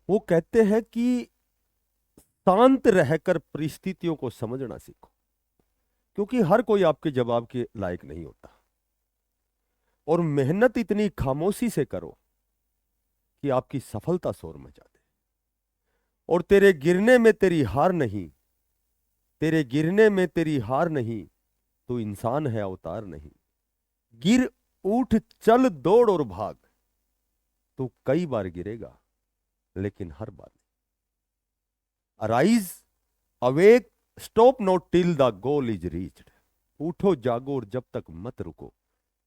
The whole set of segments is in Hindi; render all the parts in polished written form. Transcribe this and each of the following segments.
वो कहते हैं कि शांत रहकर परिस्थितियों को समझना सीखो, क्योंकि हर कोई आपके जवाब के लायक नहीं होता। और मेहनत इतनी खामोशी से करो कि आपकी सफलता शोर मचा दे। और तेरे गिरने में तेरी हार नहीं, तेरे गिरने में तेरी हार नहीं, तू इंसान है अवतार नहीं। गिर, उठ, चल, दौड़ और भाग। तू कई बार गिरेगा, लेकिन हर बार नहीं। Arise, awake, stop not till the goal is reached. उठो, जागो और जब तक मत रुको,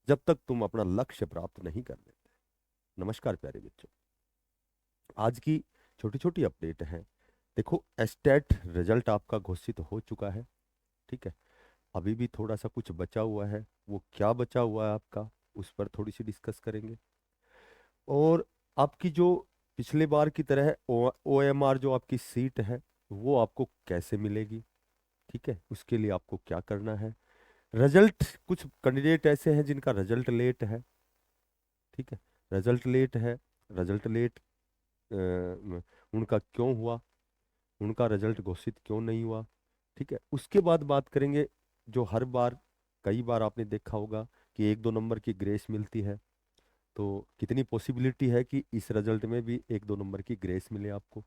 जब तक तुम अपना लक्ष्य प्राप्त नहीं कर लेते। नमस्कार प्यारे बच्चों, आज की छोटी छोटी अपडेट है। देखो, एस्टेट रिजल्ट आपका घोषित हो चुका है, ठीक है। अभी भी थोड़ा सा कुछ बचा हुआ है, वो क्या बचा हुआ है आपका, उस पर थोड़ी सी डिस्कस करेंगे। और आपकी जो पिछले बार की तरह OMR जो आपकी सीट है, वो आपको कैसे मिलेगी, ठीक है, उसके लिए आपको क्या करना है। रिजल्ट, कुछ कैंडिडेट ऐसे हैं जिनका रिजल्ट लेट है, ठीक है। रिजल्ट लेट है, रिजल्ट लेट उनका क्यों हुआ, उनका रिजल्ट घोषित क्यों नहीं हुआ, ठीक है। उसके बाद बात करेंगे जो हर बार, कई बार आपने देखा होगा कि 1-2 नंबर की ग्रेस मिलती है, तो कितनी पॉसिबिलिटी है कि इस रिजल्ट में भी 1-2 नंबर की ग्रेस मिले आपको।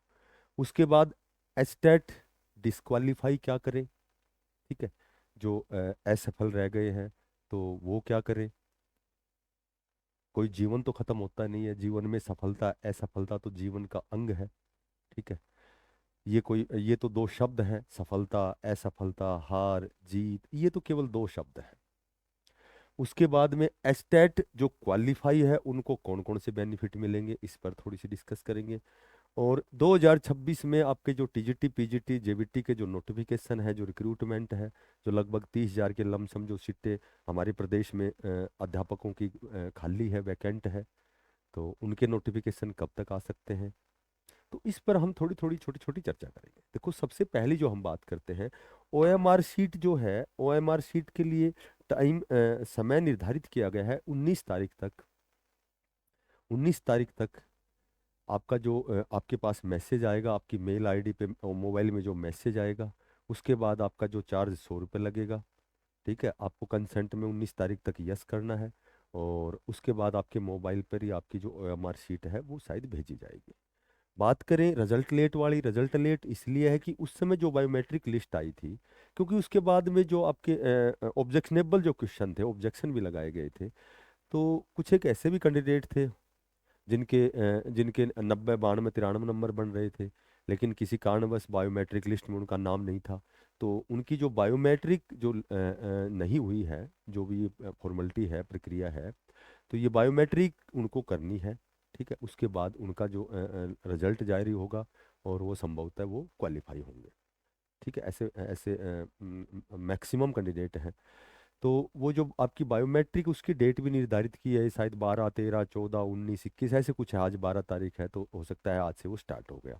उसके बाद एस्टेट डिस्क्वालीफाई क्या करें, ठीक है। जो असफल रह गए हैं, तो वो क्या करें। कोई जीवन तो खत्म होता नहीं है, जीवन में सफलता असफलता तो जीवन का अंग है, ठीक है। ये तो दो शब्द हैं, सफलता असफलता, हार जीत, ये तो केवल दो शब्द हैं। उसके बाद में एस्टेट जो क्वालिफाई है उनको कौन कौन से बेनिफिट मिलेंगे, इस पर थोड़ी सी डिस्कस करेंगे। और 2026 में आपके जो TGT PGT JBT के जो नोटिफिकेशन है, जो रिक्रूटमेंट है, जो लगभग 30,000 के लमसम जो सीटें हमारे प्रदेश में अध्यापकों की खाली है, वैकेंट है, तो उनके नोटिफिकेशन कब तक आ सकते हैं, तो इस पर हम थोड़ी थोड़ी छोटी छोटी चर्चा करेंगे। देखो, सबसे पहली जो हम बात करते हैं, OMR सीट जो है, OMR सीट के लिए समय निर्धारित किया गया है 19 तारीख तक। 19 तारीख तक आपका जो आपके पास मैसेज आएगा, आपकी मेल आईडी पे मोबाइल में जो मैसेज आएगा, उसके बाद आपका जो चार्ज 100 रुपये लगेगा, ठीक है। आपको कंसेंट में 19 तारीख तक यस करना है, और उसके बाद आपके मोबाइल पर ही आपकी जो OMR सीट है वो शायद भेजी जाएगी। बात करें रिजल्ट लेट वाली, रिजल्ट लेट इसलिए है कि उस समय जो बायोमेट्रिक लिस्ट आई थी, क्योंकि उसके बाद में जो आपके ऑब्जेक्शनेबल जो क्वेश्चन थे, ऑब्जेक्शन भी लगाए गए थे, तो कुछ एक ऐसे भी कैंडिडेट थे जिनके 90, 92, 93 नंबर बन रहे थे, लेकिन किसी कारणवश बायोमेट्रिक लिस्ट में उनका नाम नहीं था। तो उनकी जो बायोमेट्रिक जो नहीं हुई है, जो भी फॉर्मेलिटी है, प्रक्रिया है, तो ये बायोमेट्रिक उनको करनी है, ठीक है। उसके बाद उनका जो रिजल्ट जारी होगा, और वो संभवतः वो क्वालिफाई होंगे, ठीक है। ऐसे ऐसे मैक्सिमम कैंडिडेट हैं। तो वो जो आपकी बायोमेट्रिक, उसकी डेट भी निर्धारित की है, शायद 12, 13, 14, 19, 21 ऐसे कुछ है। आज 12 तारीख है, तो हो सकता है आज से वो स्टार्ट हो गया।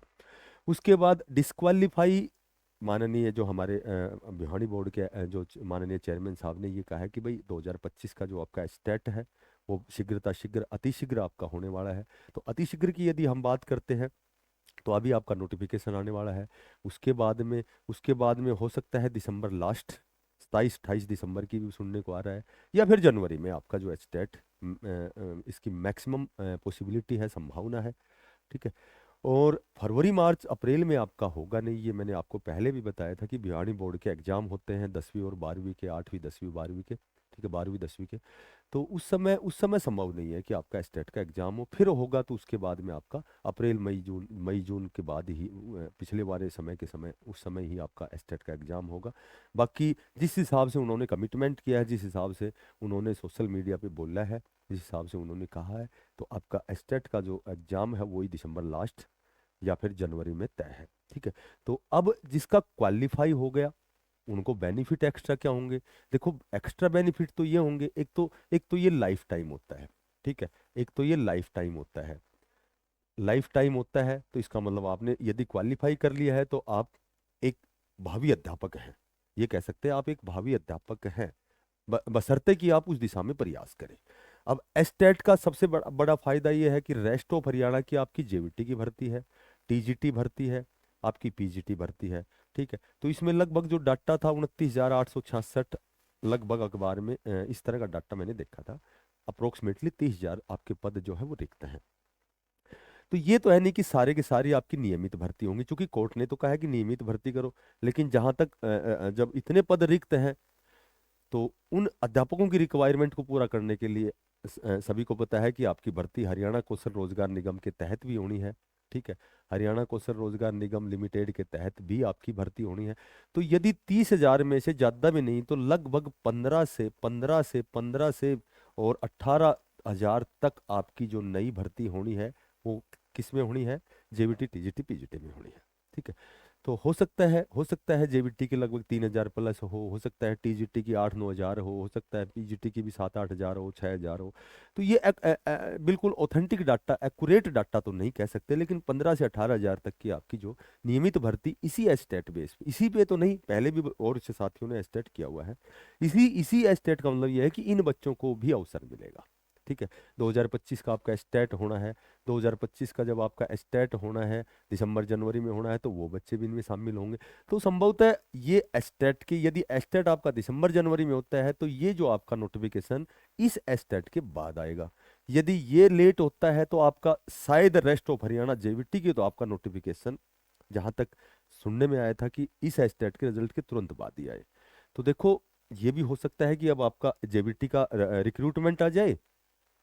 उसके बाद डिस्क्वालीफाई, माननीय जो हमारे भिवानी बोर्ड के माननीय चेयरमैन साहब ने ये कहा है कि भाई 2025 का जो आपका स्टेट है, वो शीघ्रता शीघ्र अतिशीघ्र आपका होने वाला है। तो अतिशीघ्र की यदि हम बात करते हैं, तो अभी आपका नोटिफिकेशन आने वाला है। उसके बाद में हो सकता है दिसंबर लास्ट, 27-28 दिसंबर की भी सुनने को आ रहा है, या फिर जनवरी में आपका जो स्टेट, इसकी मैक्सिमम पॉसिबिलिटी है, संभावना है, ठीक है। और फरवरी मार्च अप्रैल में आपका होगा नहीं, ये मैंने आपको पहले भी बताया था कि भिवानी बोर्ड के एग्जाम होते हैं 10वीं और 12वीं के, 8वीं 10वीं 12वीं के, ठीक है, 12वीं 10वीं के। तो उस समय संभव नहीं है कि आपका स्टेट का एग्जाम हो, फिर होगा तो उसके बाद में आपका अप्रैल मई जून के बाद ही पिछले वाले समय के समय, उस समय ही आपका स्टेट का एग्जाम होगा। बाकी जिस हिसाब से उन्होंने कमिटमेंट किया है, जिस हिसाब से उन्होंने सोशल मीडिया पे बोला है, जिस हिसाब से उन्होंने कहा है, तो आपका स्टेट का जो एग्जाम है वही दिसंबर लास्ट या फिर जनवरी में तय है, ठीक है। तो अब जिसका क्वालिफाई हो गया, उनको बेनिफिट एक्स्ट्रा क्या होंगे। देखो, एक्स्ट्रा बेनिफिट तो ये होंगे, एक तो ये लाइफ टाइम होता है, ठीक है। एक तो ये लाइफ टाइम होता है, लाइफ टाइम होता है, तो इसका मतलब आपने यदि क्वालिफाई कर लिया है, तो आप एक भावी अध्यापक हैं, ये कह सकते हैं आप एक भावी अध्यापक हैं, बशर्ते कि आप उस दिशा में प्रयास करें। अब एस्टेट का सबसे बड़ा बड़ा फायदा ये है कि रेस्ट ऑफ हरियाणा की आपकी जेवीटी की भर्ती है, टीजीटी भर्ती है, आपकी पीजीटी भर्ती है। ठीक है, तो इसमें लगभग जो डाटा था 29,866 लगभग अखबार में इस तरह का डाटा मैंने देखा था। अप्रोक्सीमेटली 30,000 आपके पद जो है वो रिक्त हैं। तो ये तो है नहीं कि सारे के सारी आपकी नियमित भर्ती होंगी, क्योंकि कोर्ट ने तो कहा है कि नियमित भर्ती करो। लेकिन जहां तक जब इतने पद रिक्त हैं तो उन अध्यापकों की रिक्वायरमेंट को पूरा करने के लिए सभी को पता है कि आपकी भर्ती हरियाणा कौशल रोजगार निगम के तहत भी होनी है। ठीक है, हरियाणा कौशल रोजगार निगम लिमिटेड के तहत भी आपकी भर्ती होनी है। तो यदि 30,000 में से ज्यादा भी नहीं तो लगभग 15 से और 18,000 तक आपकी जो नई भर्ती होनी है वो किस में होनी है? जेवीटी, टीजीटी, पीजीटी में होनी है। ठीक है, तो हो सकता है जेवीटी की लगभग 3,000 प्लस हो सकता है टीजीटी की 8-9 हज़ार हो सकता है पीजीटी की भी 7-8 हज़ार हो, 6,000 हो। तो ये बिल्कुल ऑथेंटिक डाटा, एक्यूरेट डाटा तो नहीं कह सकते, लेकिन 15 से 18 हज़ार तक की आपकी जो नियमित भर्ती इसी एस्टेट बेस पे, इसी पे तो नहीं, पहले भी और से साथियों ने एस्टेट किया हुआ है, इसी इसी एस्टेट का मतलब ये है कि इन बच्चों को भी अवसर मिलेगा। ठीक है, 2025 का आपका एस्टेट होना है। 2025 का जब आपका एस्टेट होना है, दिसंबर जनवरी में होना है, तो वो बच्चे भी इनमें शामिल होंगे। तो संभवतः ये एस्टेट की, यदि एस्टेट आपका दिसंबर जनवरी में होता है तो ये जो आपका नोटिफिकेशन इस एस्टेट के बाद आएगा। यदि ये लेट होता है तो आपका शायद रेस्ट ऑफ हरियाणा जेवीटी की तो आपका नोटिफिकेशन जहां तक सुनने में आया था कि इस एस्टेट के रिजल्ट के तुरंत बाद ही आए। तो देखो, ये भी हो सकता है कि अब आपका जेवीटी का रिक्रूटमेंट आ जाए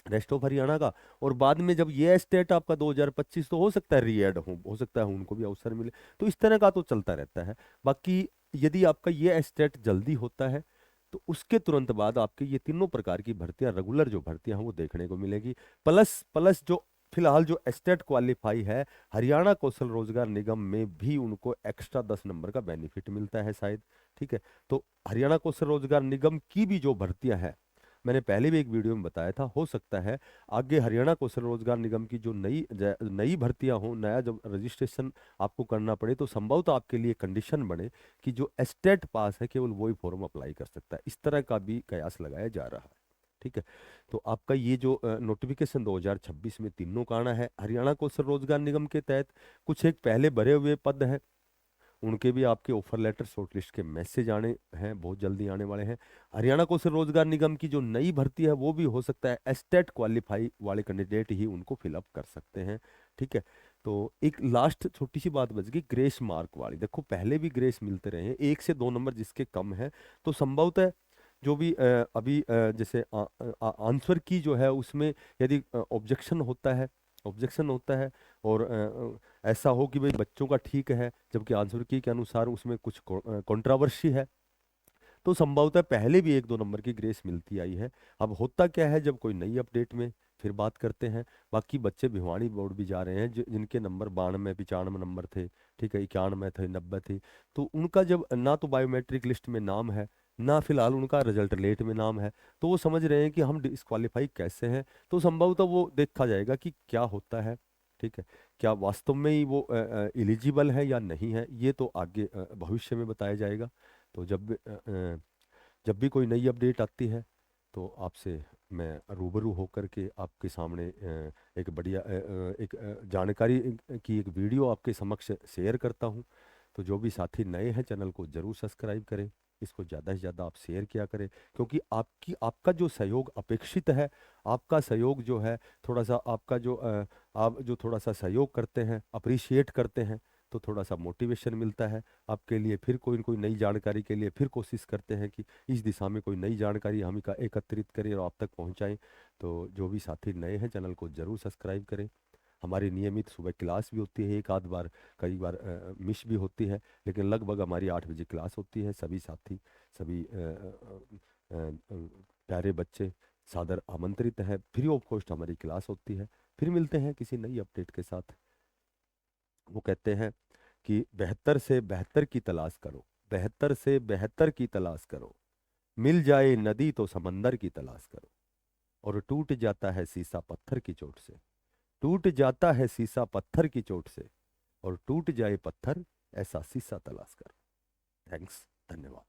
रेस्ट ऑफ हरियाणा का, और बाद में जब ये स्टेट आपका 2025, तो हो सकता है रीएड हो सकता है उनको भी अवसर मिले। तो इस तरह का तो चलता रहता है। बाकी यदि आपका ये स्टेट जल्दी होता है तो उसके तुरंत बाद आपके ये तीनों प्रकार की भर्तियां, रेगुलर जो भर्तियां हैं वो देखने को मिलेगी। प्लस प्लस जो फिलहाल जो एस्टेट क्वालिफाई है, हरियाणा कौशल रोजगार निगम में भी उनको एक्स्ट्रा 10 नंबर का बेनिफिट मिलता है शायद। ठीक है, तो हरियाणा कौशल रोजगार निगम की भी जो भर्तियां हैं, मैंने पहले भी एक वीडियो में बताया था, हो सकता है आगे हरियाणा कौशल रोजगार निगम की जो नई भर्तियां हो, नया जब रजिस्ट्रेशन आपको करना पड़े, तो संभवतः आपके लिए कंडीशन बने कि जो एस्टेट पास है केवल वही फॉर्म अप्लाई कर सकता है। इस तरह का भी कयास लगाया जा रहा है। ठीक है, तो आपका ये जो नोटिफिकेशन 2026 में तीनों का आना है हरियाणा कौशल रोजगार निगम के तहत। कुछ एक पहले भरे हुए पद हैं, उनके भी आपके ऑफर लेटर, शॉर्टलिस्ट के मैसेज आने हैं, बहुत जल्दी आने वाले हैं। हरियाणा कौशल रोजगार निगम की जो नई भर्ती है वो भी हो सकता है एस्टेट क्वालिफाई वाले कैंडिडेट ही उनको फिलअप कर सकते हैं। ठीक है, तो एक लास्ट छोटी सी बात बच गई, ग्रेस मार्क वाली। देखो, पहले भी ग्रेस मिलते रहे हैं, 1 से 2 नंबर जिसके कम है, तो संभवतः जो भी अभी जैसे आंसर की जो है उसमें यदि ऑब्जेक्शन होता है और ऐसा हो कि भाई बच्चों का ठीक है जबकि आंसर की के अनुसार उसमें कुछ कंट्रोवर्सी है, तो संभवतः पहले भी 1-2 नंबर की ग्रेस मिलती आई है। अब होता क्या है, जब कोई नई अपडेट में फिर बात करते हैं। बाकी बच्चे भिवानी बोर्ड भी जा रहे हैं जिनके नंबर 92-95 नंबर थे, ठीक है, 91 थे, 90 थे, तो उनका जब ना तो बायोमेट्रिक लिस्ट में नाम है, ना फिलहाल उनका रिजल्ट लेट में नाम है, तो वो समझ रहे हैं कि हम डिस्क्वालीफाई कैसे हैं। तो संभवतः वो देखा जाएगा कि क्या होता है। ठीक है, क्या वास्तव में ही वो एलिजिबल है या नहीं है, ये तो आगे भविष्य में बताया जाएगा। तो जब भी कोई नई अपडेट आती है तो आपसे मैं रूबरू होकर के आपके सामने एक बढ़िया जानकारी की एक वीडियो आपके समक्ष शेयर करता हूं। तो जो भी साथी नए हैं चैनल को जरूर सब्सक्राइब करें, इसको ज़्यादा से ज़्यादा आप शेयर किया करें, क्योंकि आपका जो सहयोग अपेक्षित है, आपका सहयोग जो है थोड़ा सा, आपका जो आप जो थोड़ा सा सहयोग करते हैं, अप्रिशिएट करते हैं, तो थोड़ा सा मोटिवेशन मिलता है आपके लिए, फिर कोई न कोई नई जानकारी के लिए फिर कोशिश करते हैं कि इस दिशा में कोई नई जानकारी हम एकत्रित करें और आप तक पहुंचाएं। तो जो भी साथी नए हैं चैनल को जरूर सब्सक्राइब करें। हमारी नियमित सुबह क्लास भी होती है, एक आध बार कई बार मिस भी होती है, लेकिन लगभग हमारी 8 बजे क्लास होती है। सभी साथी, सभी प्यारे बच्चे सादर आमंत्रित हैं, फ्री ऑफ कॉस्ट हमारी क्लास होती है। फिर मिलते हैं किसी नई अपडेट के साथ। वो कहते हैं कि बेहतर से बेहतर की तलाश करो, बेहतर से बेहतर की तलाश करो, मिल जाए नदी तो समंदर की तलाश करो, और टूट जाता है शीशा पत्थर की चोट से, टूट जाता है शीशा पत्थर की चोट से, और टूट जाए पत्थर ऐसा शीशा तलाश करो। थैंक्स, धन्यवाद।